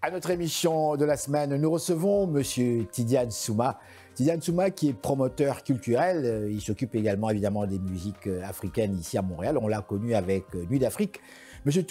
À notre émission de la semaine, nous recevons Monsieur Tidiane Souma. Tidiane Souma qui est promoteur culturel, il s'occupe également évidemment des musiques africaines ici à Montréal. On l'a connu avec Nuit d'Afrique. Monsieur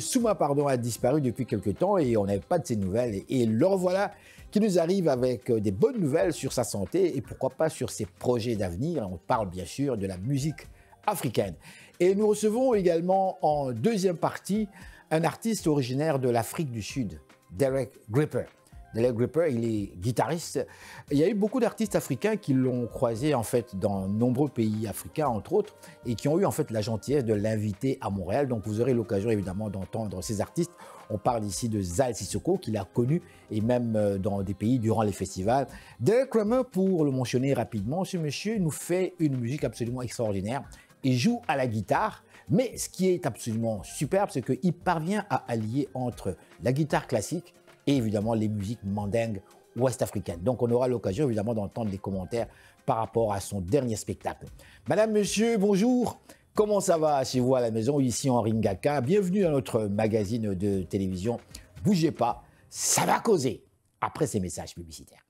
Souma a disparu depuis quelque temps et on n'avait pas de ses nouvelles. Et le revoilà qui nous arrive avec des bonnes nouvelles sur sa santé et pourquoi pas sur ses projets d'avenir. On parle bien sûr de la musique africaine. Et nous recevons également en deuxième partie un artiste originaire de l'Afrique du Sud, Derek Gripper. Derek Gripper, il est guitariste. Il y a eu beaucoup d'artistes africains qui l'ont croisé en fait dans nombreux pays africains, entre autres, et qui ont eu en fait la gentillesse de l'inviter à Montréal. Donc vous aurez l'occasion évidemment d'entendre ces artistes. On parle ici de Zal Sissoko, qu'il a connu, et même dans des pays durant les festivals. Derek Gripper, pour le mentionner rapidement, ce monsieur nous fait une musique absolument extraordinaire. Il joue à la guitare, mais ce qui est absolument superbe, c'est qu'il parvient à allier entre la guitare classique et évidemment les musiques mandingues ouest-africaines. Donc on aura l'occasion évidemment d'entendre des commentaires par rapport à son dernier spectacle. Madame, monsieur, bonjour. Comment ça va chez vous à la maison, ici en Ringaka? Bienvenue dans notre magazine de télévision. Bougez pas, ça va causer après ces messages publicitaires.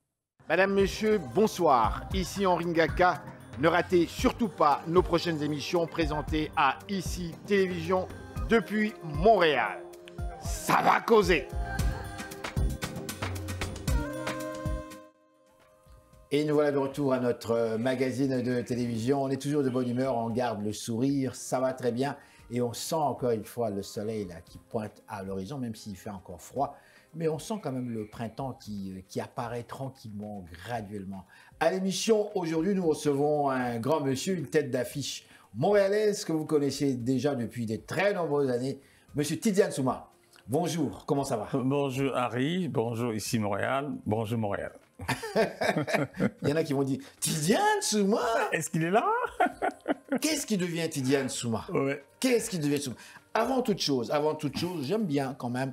Madame, monsieur, bonsoir. Ici en Ringaka. Ne ratez surtout pas nos prochaines émissions présentées à ICI Télévision depuis Montréal. Ça va causer. Et nous voilà de retour à notre magazine de télévision. On est toujours de bonne humeur, on garde le sourire, ça va très bien. Et on sent encore une fois le soleil là, qui pointe à l'horizon, même s'il fait encore froid. Mais on sent quand même le printemps qui apparaît tranquillement, graduellement. À l'émission, aujourd'hui, nous recevons un grand monsieur, une tête d'affiche montréalaise que vous connaissez déjà depuis de très nombreuses années, monsieur Tidiane Souma. Bonjour, comment ça va? Bonjour Harry, bonjour ici Montréal, bonjour Montréal. Il y en a qui vont dire Tidiane Souma. Est-ce qu'il est là? Qu'est-ce qui devient Tidiane Souma? Ouais. Qu'est-ce qui devient Souma? Avant toute chose, j'aime bien quand même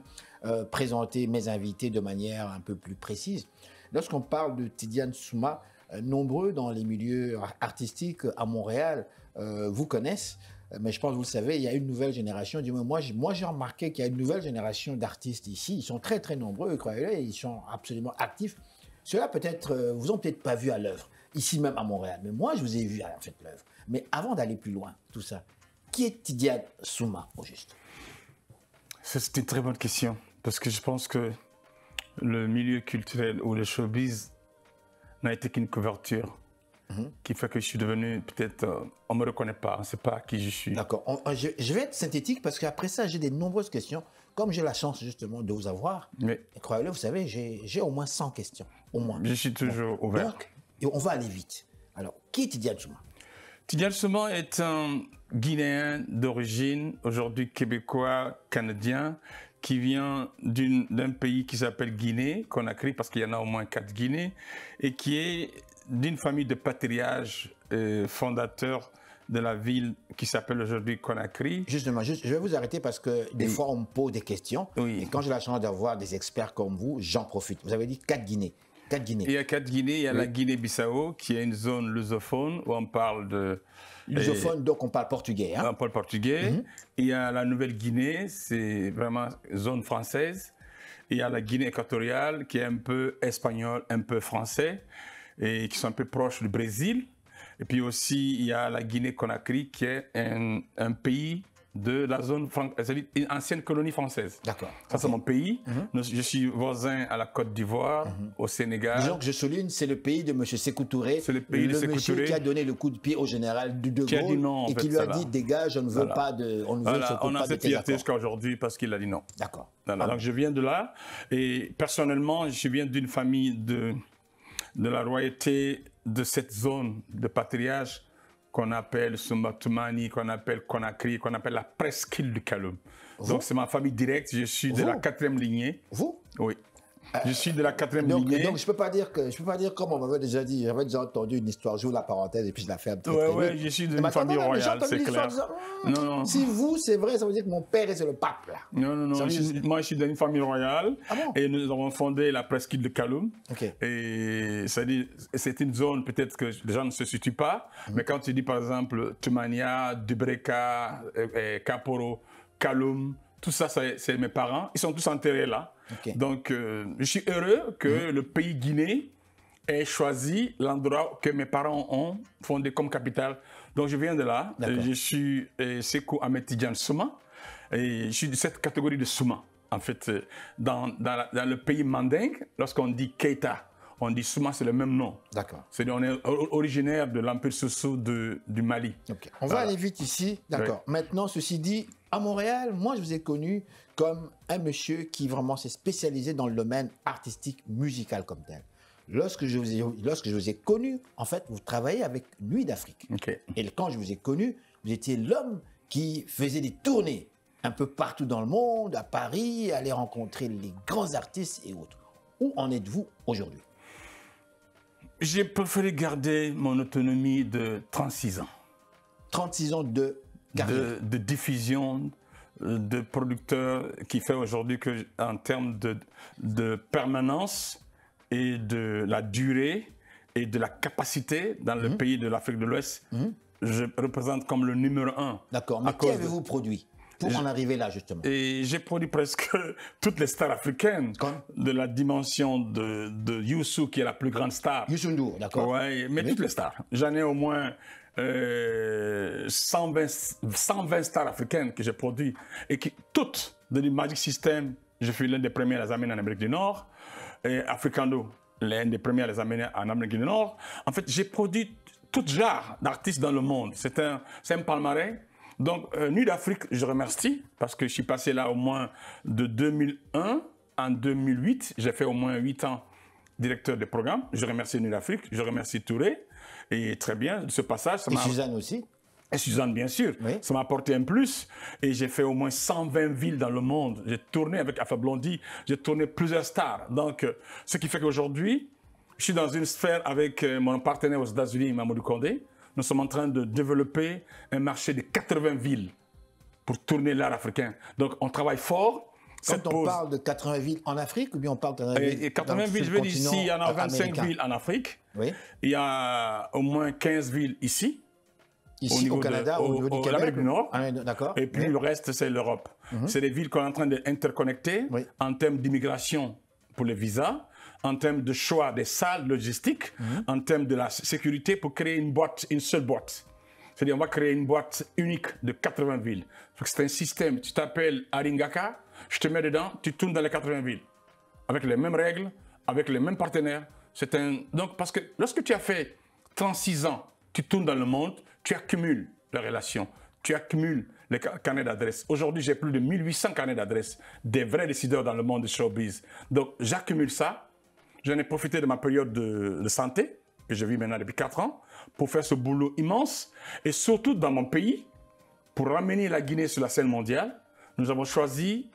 présenter mes invités de manière un peu plus précise. Lorsqu'on parle de Tidiane Souma, nombreux dans les milieux artistiques à Montréal vous connaissent, mais je pense que vous le savez, il y a une nouvelle génération. Du moins, moi j'ai remarqué qu'il y a une nouvelle génération d'artistes ici. Ils sont très très nombreux, croyez-le, ils sont absolument actifs. Ceux-là peut-être vous ont peut-être pas vu à l'œuvre, ici même à Montréal, mais moi je vous ai vu à fait l'œuvre. Mais avant d'aller plus loin, tout ça, qui est Tidiane Souma au juste? C'est une très bonne question, parce que je pense que le milieu culturel ou le showbiz n'a été qu'une couverture qui fait que je suis devenu, peut-être, on ne me reconnaît pas, on ne sait pas qui je suis. D'accord, je vais être synthétique parce qu'après ça, j'ai des nombreuses questions. Comme j'ai la chance justement de vous avoir, Mais croyez-le, vous savez, j'ai au moins 100 questions, au moins. je suis toujours ouvert. Donc, et on va aller vite. Alors, qui est Tidiane Souma? Tidiane Souma est un Guinéen d'origine, aujourd'hui québécois, canadien, qui vient d'un pays qui s'appelle Guinée, Conakry, parce qu'il y en a au moins 4 Guinées, et qui est d'une famille de patriarches fondateurs de la ville qui s'appelle aujourd'hui Conakry. Justement, je vais vous arrêter parce que des fois, on me pose des questions. Oui. Et quand j'ai la chance d'avoir des experts comme vous, j'en profite. Vous avez dit 4 Guinées. 4 Guinées. Il y a 4 Guinées. Il y a la Guinée-Bissau, qui est une zone lusophone où on parle de... Lusophone, donc on parle portugais. Hein? On parle portugais. Il y a la Nouvelle-Guinée, c'est vraiment zone française. Il y a la Guinée équatoriale, qui est un peu espagnol, un peu français, et qui sont un peu proches du Brésil. Et puis aussi, il y a la Guinée-Conakry, qui est un pays de la zone, c'est-à-dire une ancienne colonie française. D'accord. Ça, c'est mon pays. Je suis voisin à la Côte d'Ivoire, au Sénégal. Disons que je souligne, c'est le pays de M. Sékou Touré. C'est le pays de Sékou monsieur Touré. qui a donné le coup de pied au général de Gaulle Qui a dit non, en et qui fait, lui a ça dit va. dégage, on ne veut Voilà. pas de, on ne veut Voilà, surtout on a pas de cette tes fierté accords. jusqu'à aujourd'hui parce qu'il a dit non. D'accord. Voilà, donc je viens de là et personnellement, je viens d'une famille de la royauté de cette zone de patriarche qu'on appelle Soumatoumani, qu'on appelle Conakry, qu'on appelle la presqu'île du Kaloum. Donc c'est ma famille directe, je suis de la 4e lignée. Vous? Oui. Je suis de la 4e lignée. Donc je peux pas dire comme on m'avait déjà dit, j'avais déjà entendu une histoire, j'ouvre la parenthèse et puis je la ferme. Ouais, je suis d'une famille royale, c'est clair. Non. Si vous, c'est vrai, ça veut dire que mon père est le pape là. Non, moi je suis d'une famille royale. Ah bon? Et nous avons fondé la presqu'île de Kaloum. Ok. Et c'est une zone peut-être que les gens ne se situent pas, mais quand tu dis par exemple Toumania, Dubreka, Kaporo, Kaloum, Tout ça, c'est mes parents. Ils sont tous enterrés là. Ok. Donc, je suis heureux que le pays Guinée ait choisi l'endroit que mes parents ont fondé comme capitale. Donc, je viens de là. Je suis Sékou Ahmed Tidiane Souma. Et je suis de cette catégorie de Souma. En fait, dans le pays mandingue, lorsqu'on dit Keita, on dit Souma, c'est le même nom. D'accord. On est originaire de l'Empire Soso du Mali. Okay. On va aller vite ici. D'accord. Oui. Maintenant, ceci dit, à Montréal, moi, je vous ai connu comme un monsieur qui vraiment s'est spécialisé dans le domaine artistique, musical comme tel. Lorsque je vous ai connu, en fait, vous travaillez avec Nuit d'Afrique. Okay. Et quand je vous ai connu, vous étiez l'homme qui faisait des tournées un peu partout dans le monde, à Paris, aller rencontrer les grands artistes et autres. Où en êtes-vous aujourd'hui? J'ai préféré garder mon autonomie de 36 ans. 36 ans de carrière. De diffusion, de producteur qui fait aujourd'hui que, en termes de permanence et de la durée et de la capacité dans le pays de l'Afrique de l'Ouest, je représente comme le numéro 1. D'accord, mais qui avez-vous produit pour en arriver là, justement? Et j'ai produit presque toutes les stars africaines. De la dimension de Youssou, qui est la plus grande star. Youssou N'Dour, d'accord. Ouais, mais toutes les stars. J'en ai au moins 120 stars africaines que j'ai produites. Et qui, toutes, de Magic System, je suis l'un des premiers à les amener en Amérique du Nord. Et Africando, l'un des premiers à les amener en Amérique du Nord. En fait, j'ai produit tout genre d'artistes dans le monde. C'est un palmarès. Donc, Nuit d'Afrique, je remercie, parce que je suis passé là au moins de 2001 en 2008. J'ai fait au moins 8 ans directeur de programme. Je remercie Nuit d'Afrique, je remercie Touré. Et très bien, ce passage... Et Suzanne aussi. Et Suzanne, bien sûr. Oui. Ça m'a apporté un plus. Et j'ai fait au moins 120 villes dans le monde. J'ai tourné avec Alpha Blondy, j'ai tourné plusieurs stars. Donc, ce qui fait qu'aujourd'hui, je suis dans une sphère avec mon partenaire aux États-Unis, Mamadou Condé. Nous sommes en train de développer un marché de 80 villes pour tourner l'art africain. Donc, on travaille fort. Quand on parle de 80 villes en Afrique, ou bien on parle de 80 villes, je veux dire ici, il y en a 25 villes en Afrique. Oui. Il y a au moins 15 villes ici. Ici, au Canada, au niveau du Québec. L'Amérique du Nord. D'accord. Et puis le reste, c'est l'Europe. C'est des villes qu'on est en train d'interconnecter en termes d'immigration pour les visas, en termes de choix des salles logistiques, en termes de la sécurité pour créer une seule boîte. C'est-à-dire, on va créer une boîte unique de 80 villes. C'est un système, tu t'appelles Aringaka, je te mets dedans, tu tournes dans les 80 villes. Avec les mêmes règles, avec les mêmes partenaires. Donc, parce que lorsque tu as fait 36 ans, tu tournes dans le monde, tu accumules les relations, tu accumules les carnets d'adresses. Aujourd'hui, j'ai plus de 1800 carnets d'adresses, des vrais décideurs dans le monde du showbiz. Donc, j'accumule ça. J'en ai profité de ma période de santé, que je vis maintenant depuis 4 ans, pour faire ce boulot immense. Et surtout dans mon pays, pour ramener la Guinée sur la scène mondiale, nous avons choisi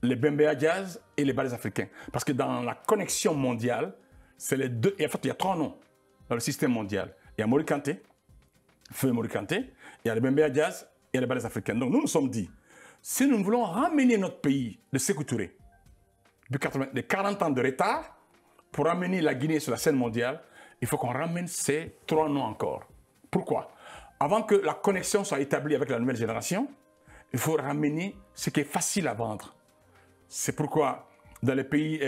les Bembea Jazz et les ballets africains. Parce que dans la connexion mondiale, c'est les deux. Et en fait, il y a 3 noms dans le système mondial. Il y a Mori Kanté, Feu Mori Kanté, il y a les Bembea Jazz et les ballets africains. Donc nous nous sommes dit, si nous voulons ramener notre pays de Sékou Touré, de 40 ans de retard, pour ramener la Guinée sur la scène mondiale, il faut qu'on ramène ces 3 noms encore. Pourquoi? Avant que la connexion soit établie avec la nouvelle génération, il faut ramener ce qui est facile à vendre. C'est pourquoi dans les pays,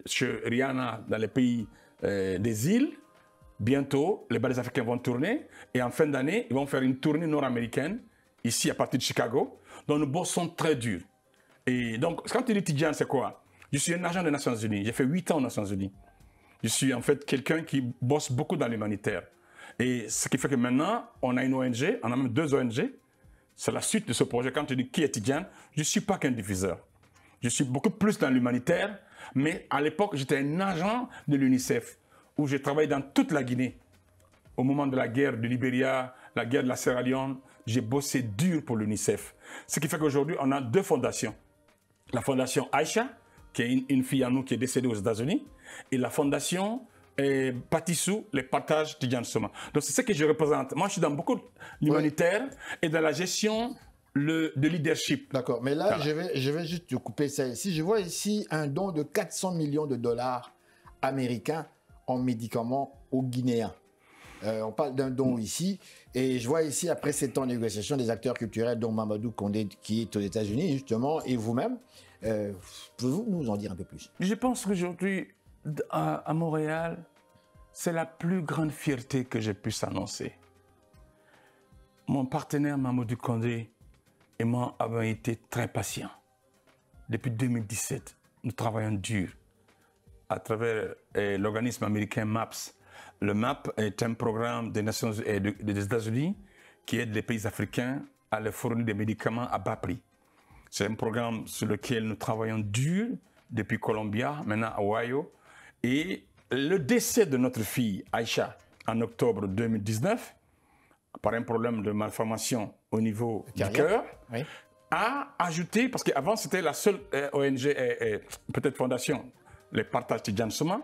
chez Rihanna, dans les pays des îles, bientôt, les ballets africains vont tourner. Et en fin d'année, ils vont faire une tournée nord-américaine, ici à partir de Chicago. Donc nous bossons très dur. Et donc, quand tu dis Tidiane, c'est quoi? Je suis un agent des Nations Unies. J'ai fait 8 ans aux Nations Unies. Je suis en fait quelqu'un qui bosse beaucoup dans l'humanitaire. Et ce qui fait que maintenant, on a une ONG, on a même 2 ONG. C'est la suite de ce projet. Quand tu dis qui est Tidiane, je ne suis pas qu'un diffuseur. Je suis beaucoup plus dans l'humanitaire. Mais à l'époque, j'étais un agent de l'UNICEF, où j'ai travaillé dans toute la Guinée. Au moment de la guerre du Libéria, la guerre de la Sierra Leone, j'ai bossé dur pour l'UNICEF. Ce qui fait qu'aujourd'hui, on a 2 fondations. La fondation Aïcha, qui est une fille à nous qui est décédée aux États-Unis, et la fondation Patissou, les partages Tidiane Souma. Donc c'est ce que je représente. Moi, je suis dans beaucoup de l'humanitaire et dans la gestion de leadership. D'accord, mais là, voilà. je vais juste te couper ça ici. Je vois ici un don de 400 millions de dollars américains en médicaments aux Guinéens. On parle d'un don ici. Et je vois ici, après 7 ans de négociation, des acteurs culturels, dont Mamadou Condé, qui est aux États-Unis, justement, et vous-même. Pouvez-vous nous en dire un peu plus? Je pense qu'aujourd'hui, à Montréal, c'est la plus grande fierté que je puisse annoncer. Mon partenaire Mamadou Condé et moi avons été très patients. Depuis 2017, nous travaillons dur à travers l'organisme américain MAPS. Le MAP est un programme des États-Unis qui aide les pays africains à leur fournir des médicaments à bas prix. C'est un programme sur lequel nous travaillons dur depuis Columbia, maintenant à Ohio. Et le décès de notre fille Aïcha en octobre 2019, par un problème de malformation au niveau du cœur, oui, a ajouté, parce qu'avant c'était la seule ONG, peut-être fondation, les partages Tidjane Souma,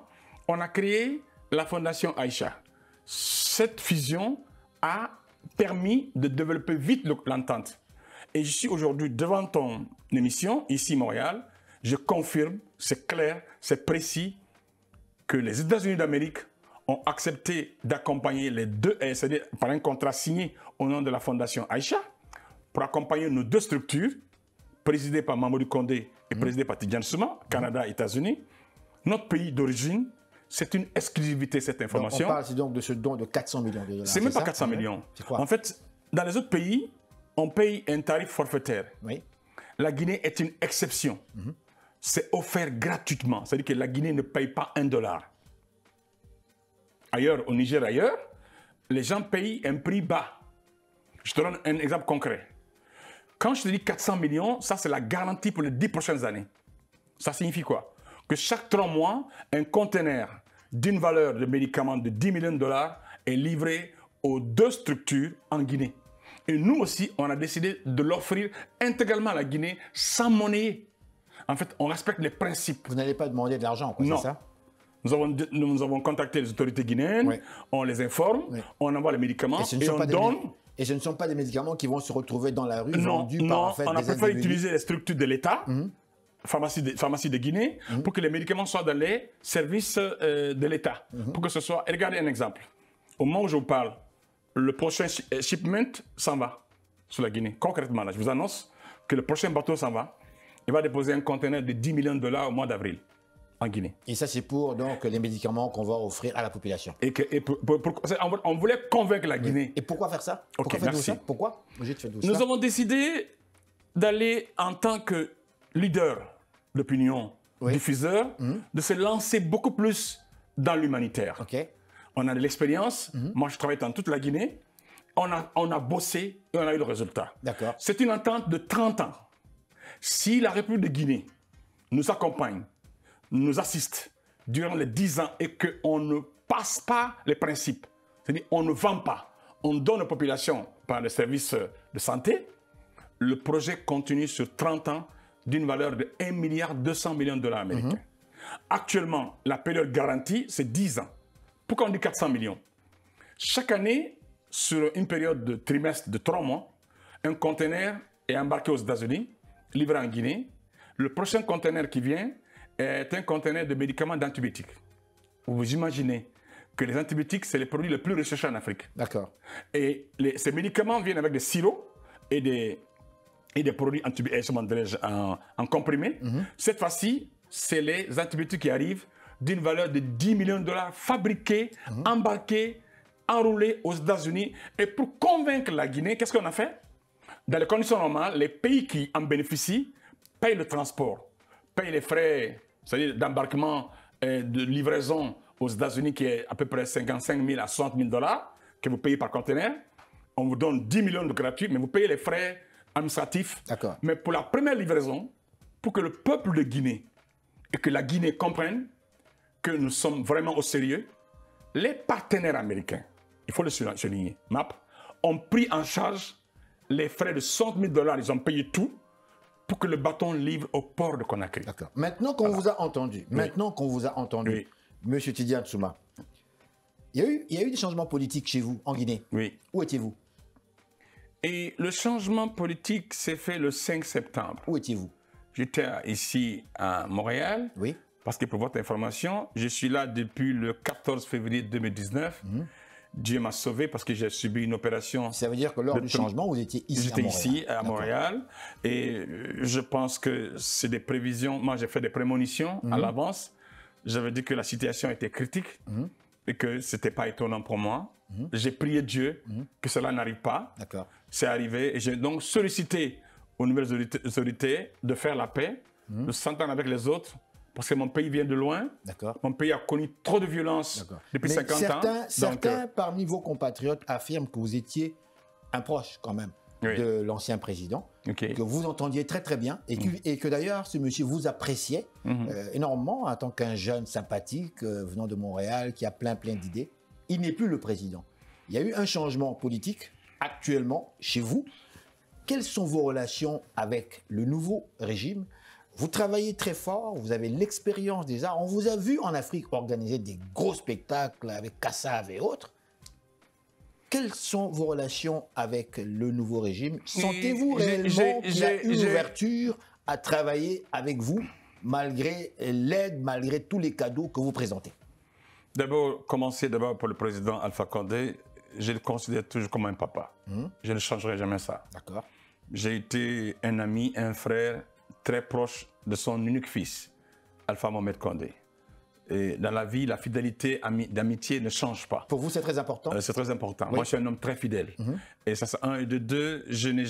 on a créé la fondation Aïcha. Cette fusion a permis de développer vite l'entente. Et je suis aujourd'hui devant ton émission, ici Montréal, je confirme, c'est clair, c'est précis, que les États-Unis d'Amérique ont accepté d'accompagner les deux, c'est-à-dire par un contrat signé au nom de la fondation Aïcha, pour accompagner nos deux structures, présidées par Mamadou Condé et présidées par Tidjane Souma, Canada et États-Unis. Notre pays d'origine, c'est une exclusivité, cette information. Donc on parle donc de ce don de 400 millions de dollars. C'est même pas 400 millions. C'est quoi? En fait, dans les autres pays, on paye un tarif forfaitaire. Oui. La Guinée est une exception. C'est offert gratuitement. C'est-à-dire que la Guinée ne paye pas $1. Ailleurs, au Niger, ailleurs, les gens payent un prix bas. Je te donne un exemple concret. Quand je te dis 400 millions, ça c'est la garantie pour les 10 prochaines années. Ça signifie quoi? Que chaque 3 mois, un conteneur d'une valeur de médicaments de 10 millions de dollars est livré aux deux structures en Guinée. Et nous aussi, on a décidé de l'offrir intégralement à la Guinée sans monnaie. En fait, on respecte les principes. Vous n'allez pas demander de l'argent, quoi, non. C'est ça? Nous avons contacté les autorités guinéennes, Oui. on les informe, Oui. on envoie les médicaments et on donne. Et ce ne sont pas des médicaments qui vont se retrouver dans la rue, Non, vendus par en fait, on a des préféré individus. utiliser les structures de l'État, pharmacie de Guinée, pour que les médicaments soient dans les services de l'État. Pour que ce soit. Et regardez un exemple. Au moment où je vous parle, le prochain shipment s'en va sur la Guinée. Concrètement, là, je vous annonce que le prochain bateau s'en va. Il va déposer un conteneur de 10 millions de dollars au mois d'avril en Guinée. Et ça, c'est pour donc, les médicaments qu'on va offrir à la population. On voulait convaincre la Guinée. Et pourquoi faire ça? Ok, Pourquoi faites-vous merci. ça? Pourquoi? Nous avons décidé d'aller en tant que leader d'opinion, diffuseur, de se lancer beaucoup plus dans l'humanitaire. OK. On a de l'expérience. Moi, je travaille dans toute la Guinée. On a bossé et on a eu le résultat. D'accord. C'est une entente de 30 ans. Si la République de Guinée nous accompagne, nous assiste durant les 10 ans et qu'on ne passe pas les principes, c'est-à-dire on ne vend pas, on donne aux populations par les services de santé, le projet continue sur 30 ans d'une valeur de 1,2 milliard de dollars américains. Actuellement, la période garantie, c'est 10 ans. Pourquoi on dit 400 millions? Chaque année, sur une période de trimestre de 3 mois, un conteneur est embarqué aux États-Unis, livré en Guinée. Le prochain conteneur qui vient est un conteneur de médicaments d'antibiotiques. Vous imaginez que les antibiotiques, c'est les produits les plus recherchés en Afrique. D'accord. Et ces médicaments viennent avec des sirops et des produits antibiotiques en comprimés. Cette fois-ci, c'est les antibiotiques qui arrivent d'une valeur de 10 millions de dollars, fabriqués, embarqués, enroulés aux États-Unis. Et pour convaincre la Guinée, qu'est-ce qu'on a fait? Dans les conditions normales, les pays qui en bénéficient payent le transport, payent les frais, c'est-à-dire d'embarquement et de livraison aux États-Unis qui est à peu près 55 000 à 60 000 dollars que vous payez par conteneur. On vous donne 10 millions de gratuits, mais vous payez les frais administratifs. D'accord. Mais pour la première livraison, pour que le peuple de Guinée et que la Guinée comprenne que nous sommes vraiment au sérieux, les partenaires américains, il faut le souligner, MAP, ont pris en charge les frais de 60 000 dollars, ils ont payé tout pour que le bâton livre au port de Conakry. D'accord. Maintenant qu'on vous a entendu, Oui. Monsieur Tidjane Souma, il y a eu des changements politiques chez vous, en Guinée. Oui. Où étiez-vous? Et le changement politique s'est fait le 5 septembre. Où étiez-vous? J'étais ici à Montréal. Oui. Parce que pour votre information, je suis là depuis le 14 février 2019. Dieu m'a sauvé parce que j'ai subi une opération. Ça veut dire que lors du changement, vous étiez ici à Montréal. J'étais ici à Montréal et je pense que c'est des prévisions. Moi, j'ai fait des prémonitions à l'avance. J'avais dit que la situation était critique et que ce n'était pas étonnant pour moi. J'ai prié Dieu que cela n'arrive pas. C'est arrivé et j'ai donc sollicité aux nouvelles autorités de faire la paix, de s'entendre avec les autres. Parce que mon pays vient de loin. Mon pays a connu trop de violence depuis 50 ans. Certains parmi vos compatriotes affirment que vous étiez un proche quand même de l'ancien président, que vous entendiez très très bien et que d'ailleurs ce monsieur vous appréciait énormément en tant qu'un jeune sympathique venant de Montréal qui a plein d'idées. Il n'est plus le président. Il y a eu un changement politique actuellement chez vous. Quelles sont vos relations avec le nouveau régime ? Vous travaillez très fort, vous avez l'expérience des arts. On vous a vu en Afrique organiser des gros spectacles avec Kassav et autres. Quelles sont vos relations avec le nouveau régime? Sentez-vous réellement qu'il y a une ouverture à travailler avec vous, malgré l'aide, malgré tous les cadeaux que vous présentez? D'abord, commencer pour le président Alpha Condé, je le considère toujours comme un papa. Je ne changerai jamais ça. J'ai été un ami, un frère, très proche de son unique fils, Alpha Mohamed Condé. Et dans la vie, la fidélité d'amitié ne change pas. Pour vous, c'est très important? C'est très important. Moi, je suis un homme très fidèle. Et ça, c'est un. Et de deux, je me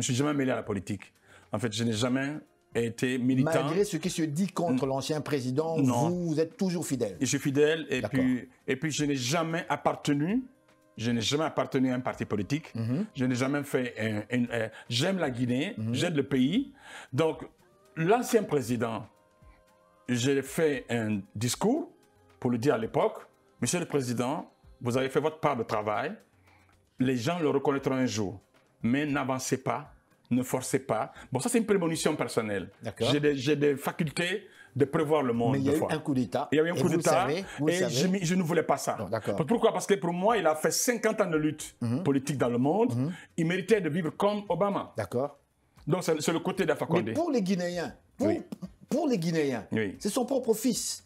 suis jamais mêlé à la politique. En fait, je n'ai jamais été militant. Malgré ce qui se dit contre l'ancien président, vous êtes toujours fidèle? Je suis fidèle et puis je n'ai jamais appartenu. Je n'ai jamais appartenu à un parti politique. Je n'ai jamais fait j'aime la Guinée, j'aide le pays. Donc, l'ancien président, j'ai fait un discours pour le dire à l'époque, Monsieur le Président, vous avez fait votre part de travail. Les gens le reconnaîtront un jour. Mais n'avancez pas, ne forcez pas. Bon, ça, c'est une prémonition personnelle. J'ai des facultés de prévoir le monde. Mais il y a eu un coup d'État. Il y a eu un coup d'État et je ne voulais pas ça. Pourquoi? Parce que pour moi, il a fait 50 ans de lutte politique dans le monde. Il méritait de vivre comme Obama. Donc, c'est le côté d'Alpha Condé. Mais pour les Guinéens, pour les Guinéens, c'est son propre fils.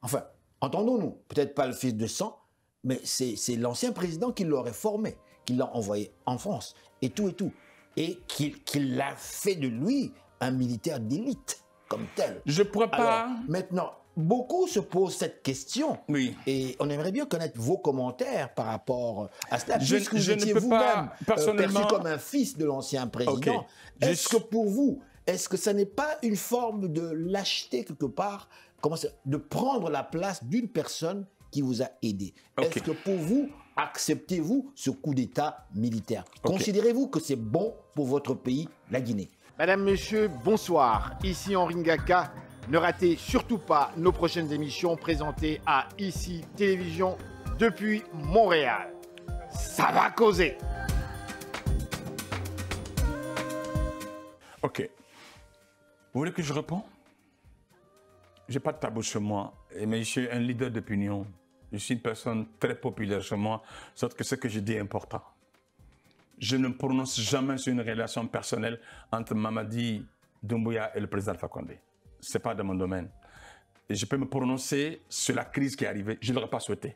Enfin, entendons-nous, peut-être pas le fils de sang, mais c'est l'ancien président qui l'aurait formé, qui l'a envoyé en France, et tout. Et qu'il a fait de lui un militaire d'élite. Comme tel. Je ne pourrais pas. Alors, maintenant, beaucoup se posent cette question. Et on aimerait bien connaître vos commentaires par rapport à cela. Puisque vous étiez vous-même perçu comme un fils de l'ancien président. Est-ce que pour vous, est-ce que ça n'est pas une forme de lâcheté quelque part, de prendre la place d'une personne qui vous a aidé? Est-ce que pour vous, acceptez-vous ce coup d'État militaire? Considérez-vous que c'est bon pour votre pays, la Guinée? Madame, Monsieur, bonsoir. Ici Henri Ngaka. Ne ratez surtout pas nos prochaines émissions présentées à ICI Télévision depuis Montréal. Ça va causer. Ok. Vous voulez que je réponde? Je n'ai pas de tabou chez moi, mais je suis un leader d'opinion. Je suis une personne très populaire chez moi, sauf que ce que je dis est important. Je ne me prononce jamais sur une relation personnelle entre Mamadi Doumbouya et le président Alpha Condé. Ce n'est pas dans mon domaine. Et je peux me prononcer sur la crise qui est arrivée. Je ne l'aurais pas souhaité.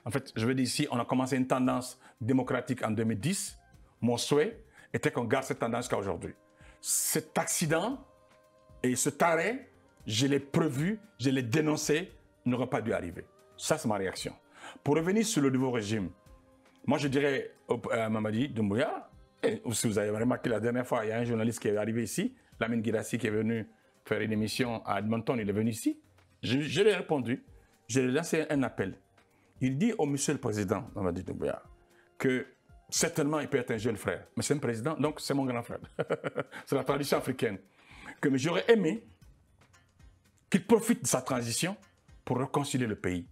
En fait, je veux dire ici, on a commencé une tendance démocratique en 2010. Mon souhait était qu'on garde cette tendance jusqu'à aujourd'hui. Cet accident et cet arrêt, je l'ai prévu, je l'ai dénoncé, n'aurait pas dû arriver. Ça, c'est ma réaction. Pour revenir sur le nouveau régime, moi, je dirais à Mamadi Doumbouya, et si vous avez remarqué la dernière fois, il y a un journaliste qui est arrivé ici, Lamine Guirassi, qui est venu faire une émission à Edmonton, il est venu ici. Je lui ai répondu, je lui ai lancé un appel. Il dit au monsieur le président, Mamadi Doumbouya, que certainement il peut être un jeune frère, mais c'est un président, donc c'est mon grand frère. C'est la tradition africaine. Que j'aurais aimé qu'il profite de sa transition pour réconcilier le pays.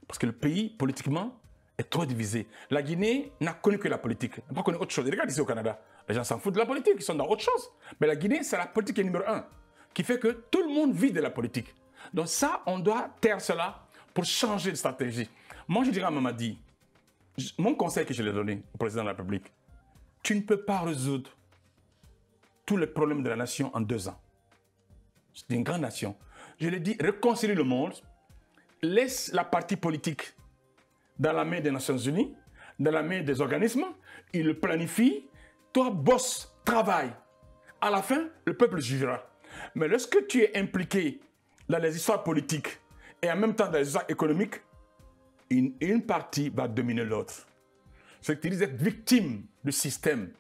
Parce que le pays, politiquement, est trop divisé. La Guinée n'a connu que la politique, n'a pas connu autre chose. Regarde ici au Canada, les gens s'en foutent de la politique, ils sont dans autre chose. Mais la Guinée, c'est la politique numéro 1, qui fait que tout le monde vit de la politique. Donc ça, on doit taire cela pour changer de stratégie. Moi, je dirais à Mamadi, mon conseil que je lui ai donné au président de la République, tu ne peux pas résoudre tous les problèmes de la nation en 2 ans. C'est une grande nation. Je lui ai dit, réconcilie le monde, laisse la partie politique dans la main des Nations Unies, dans la main des organismes, ils le planifient, toi, bosse, travaille. À la fin, le peuple jugera. Mais lorsque tu es impliqué dans les histoires politiques et en même temps dans les histoires économiques, une partie va dominer l'autre. C'est que tu dis être victime du système.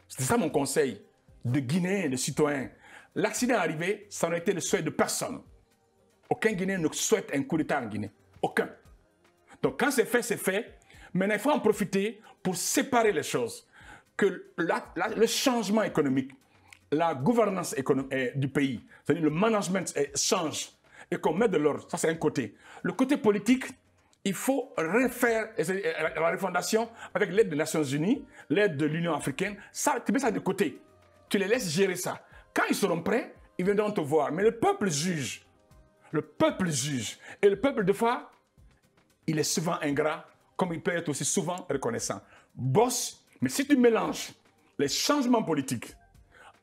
C'est ça mon conseil de Guinéens, de citoyens. L'accident arrivé, ça n'a été le souhait de personne. Aucun Guinéen ne souhaite un coup d'État en Guinée. Aucun. Donc quand c'est fait, c'est fait. Maintenant, il faut en profiter pour séparer les choses. Que le changement économique, la gouvernance du pays, c'est-à-dire le management change et qu'on met de l'ordre. Ça, c'est un côté. Le côté politique, il faut refaire la refondation avec l'aide des Nations Unies, l'aide de l'Union africaine. Ça, tu mets ça de côté. Tu les laisses gérer ça. Quand ils seront prêts, ils viendront te voir. Mais le peuple juge. Le peuple juge. Et le peuple, des fois, il est souvent ingrat, comme il peut être aussi souvent reconnaissant. Bosse, mais si tu mélanges les changements politiques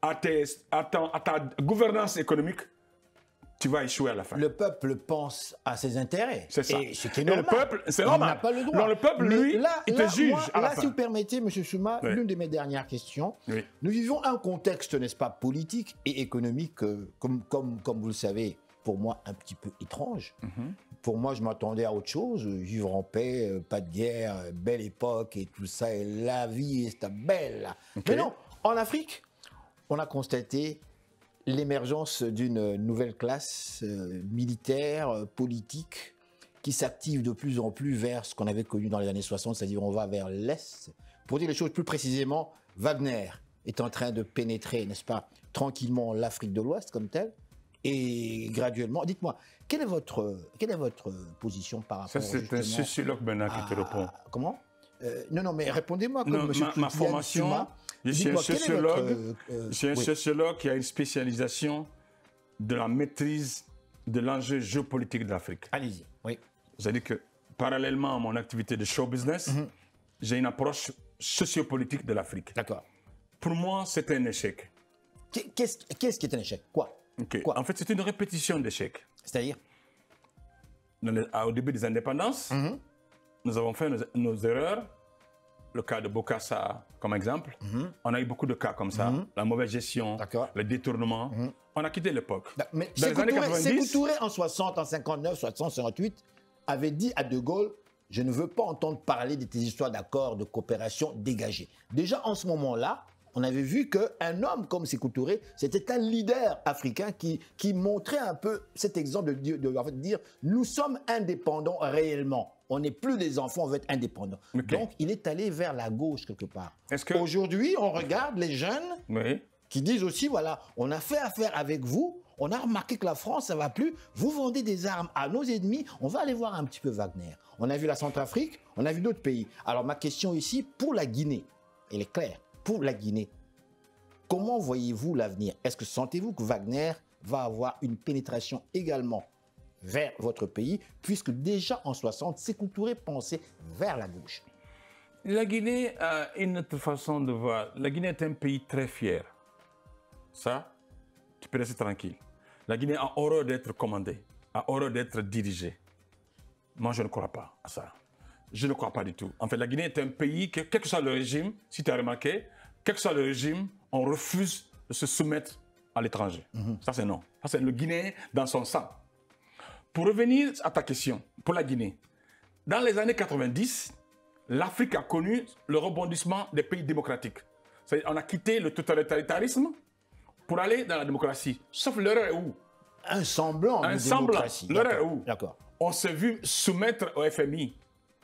à ta gouvernance économique, tu vas échouer à la fin. Le peuple pense à ses intérêts. C'est ça. Et ce qui est normal. Et le peuple, c'est normal. Il n'a pas le droit. Non, le peuple, lui, il te juge à la fin. Là, si vous permettez, M. Souma, Oui. l'une de mes dernières questions. Oui. Nous vivons un contexte, n'est-ce pas, politique et économique, comme vous le savez, pour moi, un petit peu étrange. Pour moi, je m'attendais à autre chose, vivre en paix, pas de guerre, belle époque et tout ça, et la vie est belle. Ok. Mais non, en Afrique, on a constaté l'émergence d'une nouvelle classe militaire, politique, qui s'active de plus en plus vers ce qu'on avait connu dans les années 60, c'est-à-dire on va vers l'Est. Pour dire les choses plus précisément, Wagner est en train de pénétrer, n'est-ce pas, tranquillement l'Afrique de l'Ouest comme telle, et graduellement, dites-moi, quelle est votre position par rapport Ça, c'est un sociologue maintenant qui te répond. Comment non, mais répondez-moi comme Non, monsieur ma Tidiane formation, Souma. je suis un Dites-moi, quel est sociologue. votre, Je suis un oui. sociologue qui a une spécialisation de la maîtrise de l'enjeu géopolitique de l'Afrique. Allez-y, oui. C'est-à-dire que, parallèlement à mon activité de show business, j'ai une approche sociopolitique de l'Afrique. D'accord. Pour moi, c'est un échec. Qu'est-ce qui est un échec? Quoi? Ok. Quoi? En fait, c'est une répétition d'échecs. C'est-à-dire? Au début des indépendances, nous avons fait nos erreurs. Le cas de Bokassa, comme exemple. On a eu beaucoup de cas comme ça. La mauvaise gestion, D'accord. le détournement. On a quitté l'époque. Mais Dans les années 90, Sékou Touré, en 60, en 59, 60, 58, avait dit à De Gaulle, je ne veux pas entendre parler de tes histoires d'accords de coopération dégagés. Déjà, en ce moment-là, on avait vu qu'un homme comme Sékou Touré, c'était un leader africain qui montrait un peu cet exemple de en fait, dire nous sommes indépendants réellement. On n'est plus des enfants, on veut être indépendants. Ok. Donc, il est allé vers la gauche quelque part. Est-ce que- Aujourd'hui, on regarde les jeunes Oui. qui disent aussi, voilà, on a fait affaire avec vous, on a remarqué que la France, ça ne va plus, vous vendez des armes à nos ennemis, on va aller voir un petit peu Wagner. On a vu la Centrafrique, on a vu d'autres pays. Alors ma question ici, pour la Guinée, elle est claire, pour la Guinée, comment voyez-vous l'avenir? Est-ce que sentez-vous que Wagner va avoir une pénétration également vers votre pays, puisque déjà en 60, Sékou Touré pensait vers la gauche? La Guinée a une autre façon de voir. La Guinée est un pays très fier. Ça, tu peux rester tranquille. La Guinée a horreur d'être commandée, a horreur d'être dirigée. Moi, je ne crois pas à ça. Je ne crois pas du tout. En fait, la Guinée est un pays que, quel que soit le régime, si tu as remarqué, quel que soit le régime, on refuse de se soumettre à l'étranger. Ça, c'est non. Ça, c'est le Guinéen dans son sang. Pour revenir à ta question, pour la Guinée, dans les années 90, l'Afrique a connu le rebondissement des pays démocratiques. C'est-à-dire, on a quitté le totalitarisme pour aller dans la démocratie. Sauf l'erreur est où? Un semblant de démocratie. L'erreur est D'accord. où? D'accord. On s'est vu soumettre au FMI,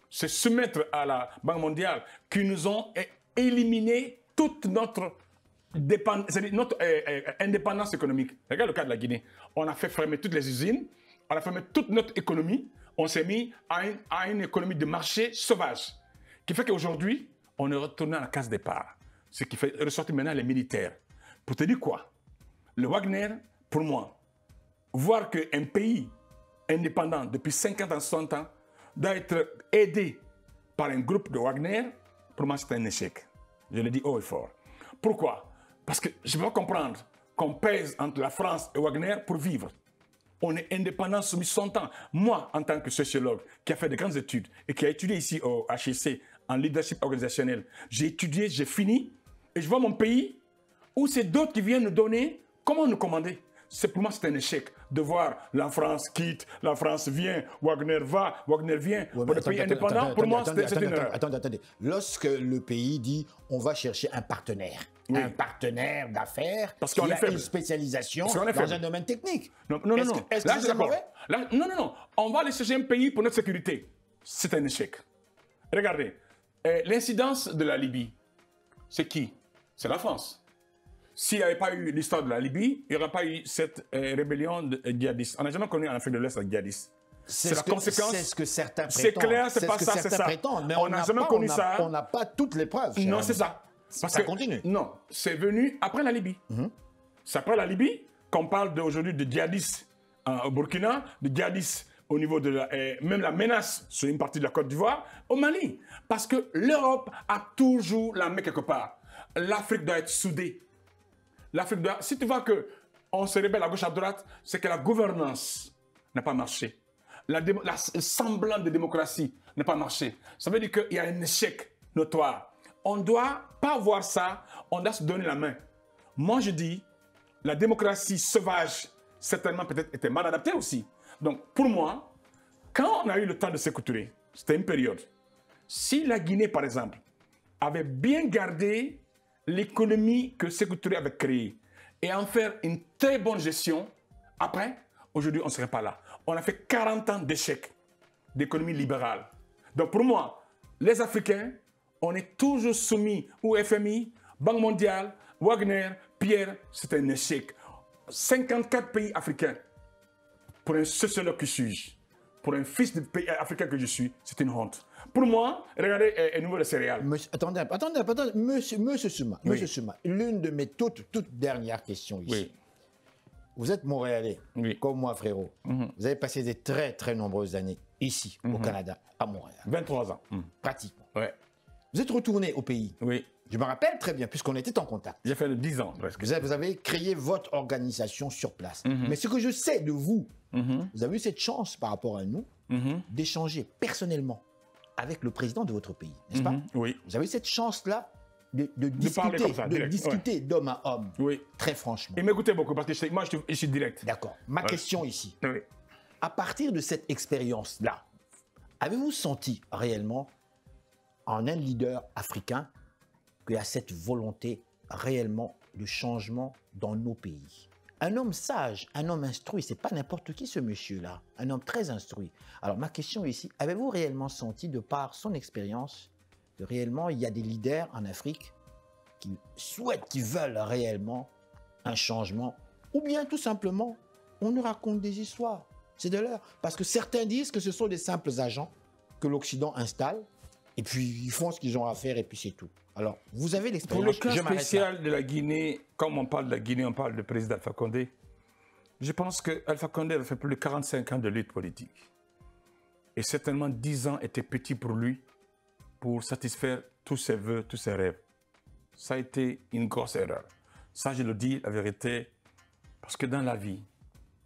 se soumettre à la Banque mondiale, qui nous ont éliminé toute notre indépendance économique. Regarde le cas de la Guinée. On a fait fermer toutes les usines, on a fermé toute notre économie, on s'est mis à une économie de marché sauvage, qui fait qu'aujourd'hui, on est retourné à la case départ, ce qui fait ressortir maintenant les militaires. Pour te dire quoi? Le Wagner, pour moi, voir qu'un pays indépendant depuis 50 ans, 60 ans, doit être aidé par un groupe de Wagner, pour moi, c'est un échec. Je le dis haut et fort. Pourquoi? Parce que je ne peux pas comprendre qu'on pèse entre la France et Wagner pour vivre. On est indépendant soumis 100 ans. Moi, en tant que sociologue, qui a fait de grandes études et qui a étudié ici au HEC en leadership organisationnel, j'ai étudié, j'ai fini, et je vois mon pays où c'est d'autres qui viennent nous donner comment nous commander. Pour moi, c'est un échec de voir la France quitte, la France vient, Wagner va, Wagner vient. Ouais, pour le pays indépendant, pour moi, c'est une erreur. Attendez. Lorsque le pays dit on va chercher un partenaire d'affaires parce qu'on qui est a faible. une spécialisation dans un domaine technique. Non. Est-ce Là, que c'est c'est mauvais? Non. On va aller chercher un pays pour notre sécurité. C'est un échec. Regardez, l'incidence de la Libye, c'est qui? C'est la France. S'il n'y avait pas eu l'histoire de la Libye, il n'y aurait pas eu cette rébellion de djihadistes. On n'a jamais connu en Afrique de l'Est un djihadiste. C'est la conséquence. C'est ce que certains prétendent. C'est clair, c'est pas ça, c'est ça. Mais on n'a jamais connu ça. On n'a pas toutes les preuves. Non, c'est ça. Parce ça continue. Non, c'est venu après la Libye. C'est après la Libye qu'on parle aujourd'hui de djihadistes au Burkina, de djihadistes au niveau de même la menace sur une partie de la Côte d'Ivoire, au Mali. Parce que l'Europe a toujours la main quelque part. L'Afrique doit être soudée. Si tu vois qu'on se rébelle à gauche, à droite, c'est que la gouvernance n'a pas marché. Le semblant de démocratie n'a pas marché. Ça veut dire qu'il y a un échec notoire. On ne doit pas voir ça, on doit se donner la main. Moi, je dis, la démocratie sauvage, certainement peut-être était mal adaptée aussi. Donc, pour moi, quand on a eu le temps de s'écouter, c'était une période. Si la Guinée, par exemple, avait bien gardé l'économie que Sékou Touré avait créée et en faire une très bonne gestion, après, aujourd'hui, on ne serait pas là. On a fait 40 ans d'échecs d'économie libérale. Donc pour moi, les Africains, on est toujours soumis au FMI, Banque mondiale, Wagner, Pierre, c'est un échec. 54 pays africains, pour un sociologue que suis-je, pour un fils de pays africain que je suis, c'est une honte. Pour moi, regardez un nouveau de céréales. Attendez, Monsieur Souma, l'une de mes toutes dernières questions ici. Oui. Vous êtes Montréalais, Oui. comme moi, frérot. Vous avez passé des très nombreuses années ici, au Canada, à Montréal. 23 ans. Pratiquement. Ouais. Vous êtes retourné au pays. Oui. Je me rappelle très bien, puisqu'on était en contact. J'ai fait 10 ans presque. Vous avez créé votre organisation sur place. Mais ce que je sais de vous, vous avez eu cette chance par rapport à nous d'échanger personnellement avec le président de votre pays, n'est-ce pas? Oui. Vous avez eu cette chance-là de parler comme ça, direct, discuter d'homme à homme, Oui. très franchement. Et m'écoutez beaucoup parce que moi, je suis direct. D'accord. Ma question ici, Oui. à partir de cette expérience-là, avez-vous senti réellement en un leader africain qu'il y a cette volonté réellement de changement dans nos pays? Un homme sage, un homme instruit, c'est pas n'importe qui ce monsieur-là, un homme très instruit. Alors ma question ici, avez-vous réellement senti de par son expérience que réellement il y a des leaders en Afrique qui souhaitent, qui veulent réellement un changement, ou bien tout simplement on nous raconte des histoires, c'est de l'heure, parce que certains disent que ce sont des simples agents que l'Occident installe et puis ils font ce qu'ils ont à faire et puis c'est tout. Alors, vous avez l'expérience. Pour le cas spécial de la Guinée, comme on parle de la Guinée, on parle du président Alpha Condé. Je pense qu'Alpha Condé a fait plus de 45 ans de lutte politique. Et certainement 10 ans étaient petits pour lui pour satisfaire tous ses vœux, tous ses rêves. Ça a été une grosse erreur. Ça, je le dis, la vérité, parce que dans la vie,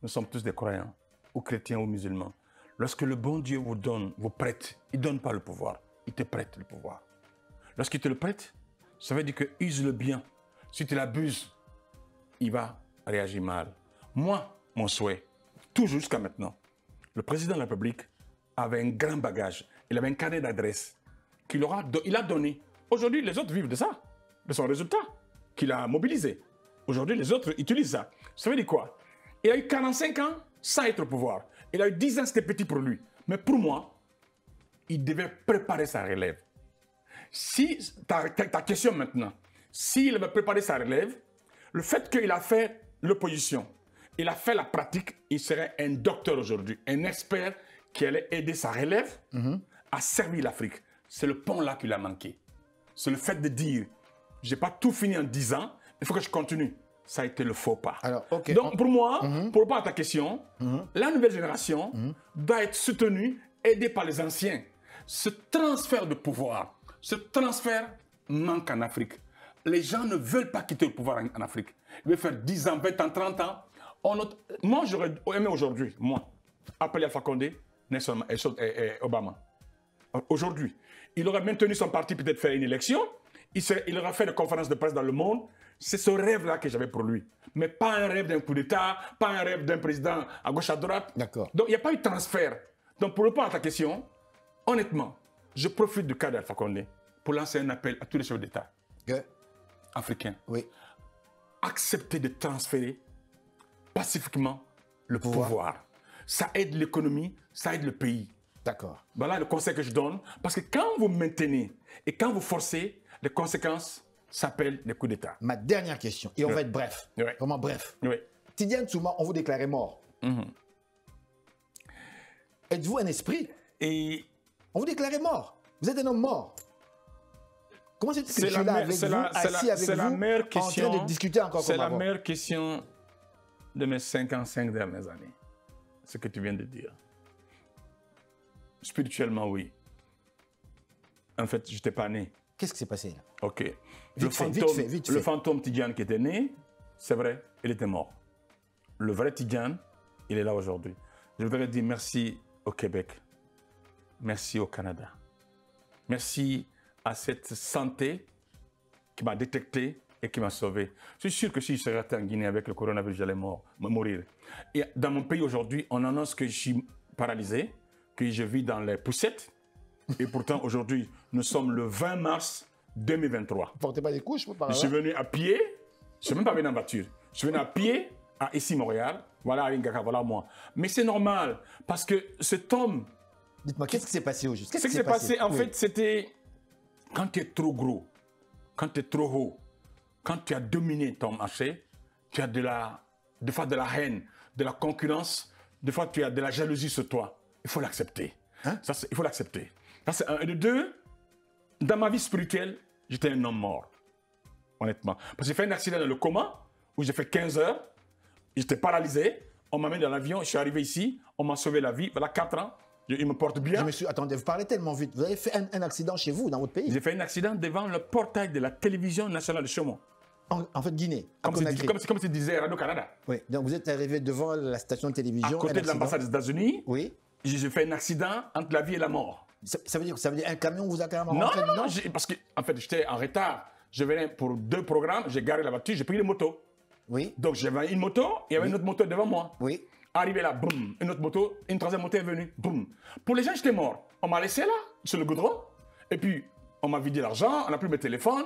nous sommes tous des croyants, ou chrétiens ou musulmans. Lorsque le bon Dieu vous donne, vous prête, il ne donne pas le pouvoir, il te prête le pouvoir. Lorsqu'il te le prête, ça veut dire que use-le bien. Si tu l'abuses, il va réagir mal. Moi, mon souhait, toujours jusqu'à maintenant, le président de la République avait un grand bagage. Il avait un carnet d'adresses qu'il a donné. Aujourd'hui, les autres vivent de ça, de son résultat qu'il a mobilisé. Aujourd'hui, les autres utilisent ça. Ça veut dire quoi? Il a eu 45 ans sans être au pouvoir. Il a eu 10 ans, c'était petit pour lui. Mais pour moi, il devait préparer sa relève. Si ta question maintenant, s'il avait préparé sa relève, le fait qu'il a fait l'opposition, il a fait la pratique, il serait un docteur aujourd'hui, un expert qui allait aider sa relève à servir l'Afrique. C'est le pont là qu'il a manqué. C'est le fait de dire, je n'ai pas tout fini en 10 ans, il faut que je continue. Ça a été le faux pas. Alors, okay, donc pour moi, pour répondre à ta question, la nouvelle génération doit être soutenue, aidée par les anciens. Ce transfert de pouvoir, ce transfert manque en Afrique. Les gens ne veulent pas quitter le pouvoir en Afrique. Ils veulent faire 10 ans, 20 ans, 30 ans. Moi, j'aurais aimé aujourd'hui, moi, appeler Alpha Condé, Nelson et Obama. Aujourd'hui, il aurait maintenu son parti, peut-être faire une élection, il aurait fait des conférences de presse dans le monde. C'est ce rêve-là que j'avais pour lui. Mais pas un rêve d'un coup d'État, pas un rêve d'un président à gauche, à droite. D'accord. Donc, il n'y a pas eu de transfert. Donc, pour répondre à ta question, honnêtement, je profite du cas d'Alpha Condé pour lancer un appel à tous les chefs d'État africains. Oui. Accepter de transférer pacifiquement le pouvoir. Ça aide l'économie, ça aide le pays. D'accord. Voilà le conseil que je donne. Parce que quand vous maintenez et quand vous forcez, les conséquences s'appellent des coups d'État. Ma dernière question, et on va être bref. Oui. Vraiment bref. Oui. Tidiane Souma, on vous déclarait mort. Êtes-vous un esprit? Et On vous déclarait mort. Vous êtes un homme mort. Comment c'est que je suis là avec vous, assis avec vous, en train de discuter encore comme C'est la avant? meilleure question de mes 55 dernières années. Ce que tu viens de dire. Spirituellement, oui. En fait, je n'étais pas né. Qu'est-ce qui s'est passé là? Ok. Vite fait. Le fantôme Tidiane qui était né, c'est vrai, il était mort. Le vrai Tidiane, il est là aujourd'hui. Je voudrais dire merci au Québec. Merci au Canada. Merci à cette santé qui m'a détecté et qui m'a sauvé. Je suis sûr que si je serais resté en Guinée avec le coronavirus, j'allais mourir. Et dans mon pays aujourd'hui, on annonce que je suis paralysé, que je vis dans les poussettes. Et pourtant, aujourd'hui, nous sommes le 20 mars 2023. Vous portez pas des couches, par Je suis venu à pied. Je ne suis même pas venu en voiture. Je suis venu à pied à ici, Montréal. Voilà, à Ringaka, voilà moi. Mais c'est normal, parce que cet homme... Dites-moi, qu'est-ce qui s'est passé au juste? Ce qui s'est passé, en fait, c'était quand tu es trop gros, quand tu es trop haut, quand tu as dominé ton marché, tu as des fois de la haine, de la concurrence, des fois tu as de la jalousie sur toi. Il faut l'accepter. Hein? Il faut l'accepter. Ça, c'est un. Et de deux, dans ma vie spirituelle, j'étais un homme mort. Honnêtement. Parce que j'ai fait un accident dans le coma, où j'ai fait 15 heures, j'étais paralysé, on m'a mis dans l'avion, je suis arrivé ici, on m'a sauvé la vie, voilà 4 ans. Il me porte bien. Attendez, vous parlez tellement vite. Vous avez fait un accident chez vous, dans votre pays? J'ai fait un accident devant le portail de la télévision nationale de Chaumont. En fait, Guinée. Comme tu disais, Radio-Canada. Oui, donc vous êtes arrivé devant la station de télévision. À côté de l'ambassade des États-Unis. Oui. J'ai fait un accident entre la vie et la mort. Ça veut dire un camion vous a carrément Non, rentré dedans? parce que en fait, j'étais en retard. Je venais pour 2 programmes, j'ai garé la voiture, j'ai pris les motos. Oui. Donc j'avais une moto, il y avait une autre moto devant moi. Oui. Arrivé là, boum, une autre moto, une troisième moto est venue, boum. Pour les gens, j'étais mort. On m'a laissé là, sur le goudron, et puis on m'a vidé l'argent, on a pris mes téléphones.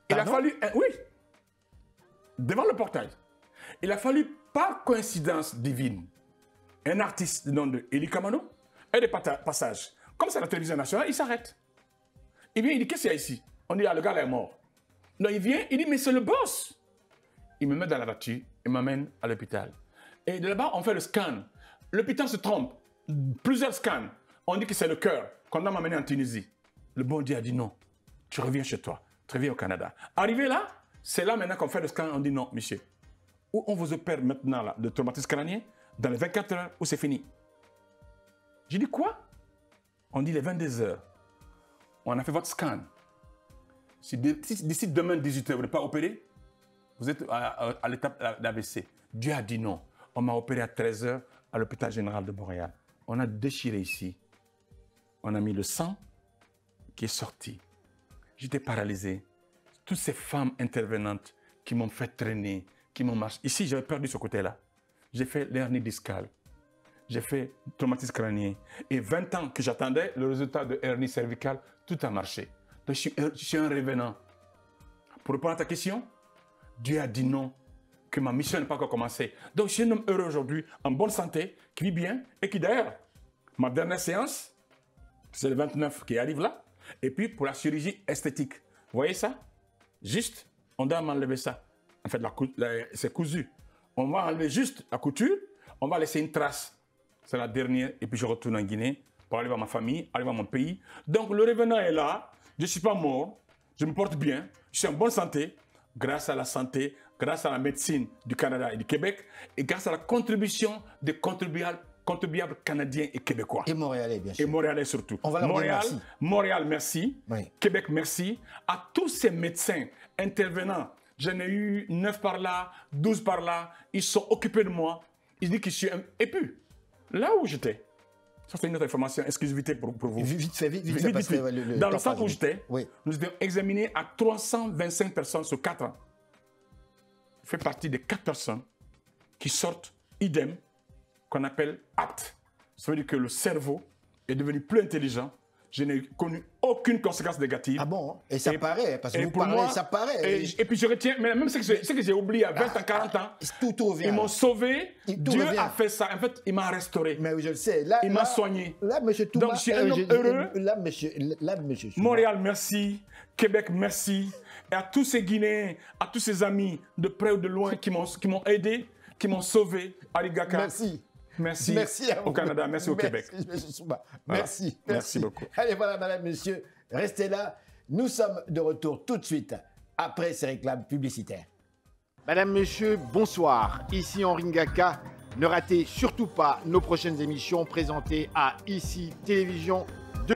Il a fallu, oui, devant le portail. Il a fallu, par coïncidence divine, un artiste du nom de Eli Kamano, et des passages. Comme c'est la télévision nationale, il s'arrête. Il vient, il dit, qu'est-ce qu'il y a ici? On dit, ah, le gars là est mort. Donc il vient, il dit, mais c'est le boss. Il me met dans la voiture, il m'amène à l'hôpital. Et de là-bas, on fait le scan. L'hôpital se trompe. Plusieurs scans. On dit que c'est le cœur qu'on a m'amené en Tunisie. Le bon Dieu a dit non. Tu reviens chez toi. Tu reviens au Canada. Arrivé là, c'est là maintenant qu'on fait le scan. On dit non, monsieur. Ou on vous opère maintenant là, de traumatisme crânien dans les 24 heures ou c'est fini. J'ai dit quoi? On dit les 22 heures. On a fait votre scan. Si d'ici demain 18 heures, vous n'êtes pas opéré, vous êtes à l'étape d'AVC. Dieu a dit non. On m'a opéré à 13 heures à l'hôpital général de Montréal. On a déchiré ici. On a mis le sang qui est sorti. J'étais paralysé. Toutes ces femmes intervenantes qui m'ont fait traîner, qui m'ont marché. Ici, j'avais perdu ce côté-là. J'ai fait l'hernie discale. J'ai fait traumatisme crânien. Et 20 ans que j'attendais le résultat de hernie cervicale, tout a marché. Donc, je suis un revenant. Pour répondre à ta question, Dieu a dit non, que ma mission n'est pas encore commencée. Donc, je suis un homme heureux aujourd'hui, en bonne santé, qui vit bien et qui d'ailleurs, ma dernière séance, c'est le 29 qui arrive là. Et puis, pour la chirurgie esthétique. Vous voyez ça? Juste, on doit m'enlever ça. En fait, c'est cousu. On va enlever juste la couture, on va laisser une trace. C'est la dernière, et puis je retourne en Guinée pour aller voir ma famille, aller voir mon pays. Donc, le revenant est là, je ne suis pas mort, je me porte bien, je suis en bonne santé, grâce à la santé, grâce à la médecine du Canada et du Québec, et grâce à la contribution des contribuables canadiens et québécois. Et montréalais, bien sûr. Et montréalais surtout. On va leur dire merci. Montréal, merci. Oui. Québec, merci. À tous ces médecins intervenants J'en ai eu 9 par là, 12 par là. Ils sont occupés de moi. Ils disent que je suis un... Et puis, là où j'étais, ça c'est une autre information, exclusivité pour vous. Vite fait, parce que dans le centre où j'étais, oui. nous étions examinés à 325 personnes sur 4 ans. Je fais partie des 4 personnes qui sortent idem, qu'on appelle aptes. Ça veut dire que le cerveau est devenu plus intelligent. Je n'ai connu aucune conséquence négative. Ah bon? Et ça paraît, parce que vous pour parlez, moi, ça paraît. Et puis je retiens, mais même ce que j'ai oublié à 20 ans, 40 ans, tout revient. Ils m'ont sauvé, Dieu revient. a fait ça. En fait, il m'a restauré. Mais je le sais. Là, il m'a soigné. Là, monsieur Touma, donc je suis un homme heureux. Là, monsieur Touma. Montréal, merci. Québec, merci. Et à tous ces Guinéens, à tous ces amis de près ou de loin qui m'ont aidé, qui m'ont sauvé. Arigaka. Merci. Merci à vous. Au Canada, merci au Québec. Monsieur Souma. Voilà. Merci beaucoup. Allez, voilà, madame, monsieur, restez là. Nous sommes de retour tout de suite après ces réclames publicitaires. Madame, monsieur, bonsoir. Ici Henri Ngaka. Ne ratez surtout pas nos prochaines émissions présentées à ICI Télévision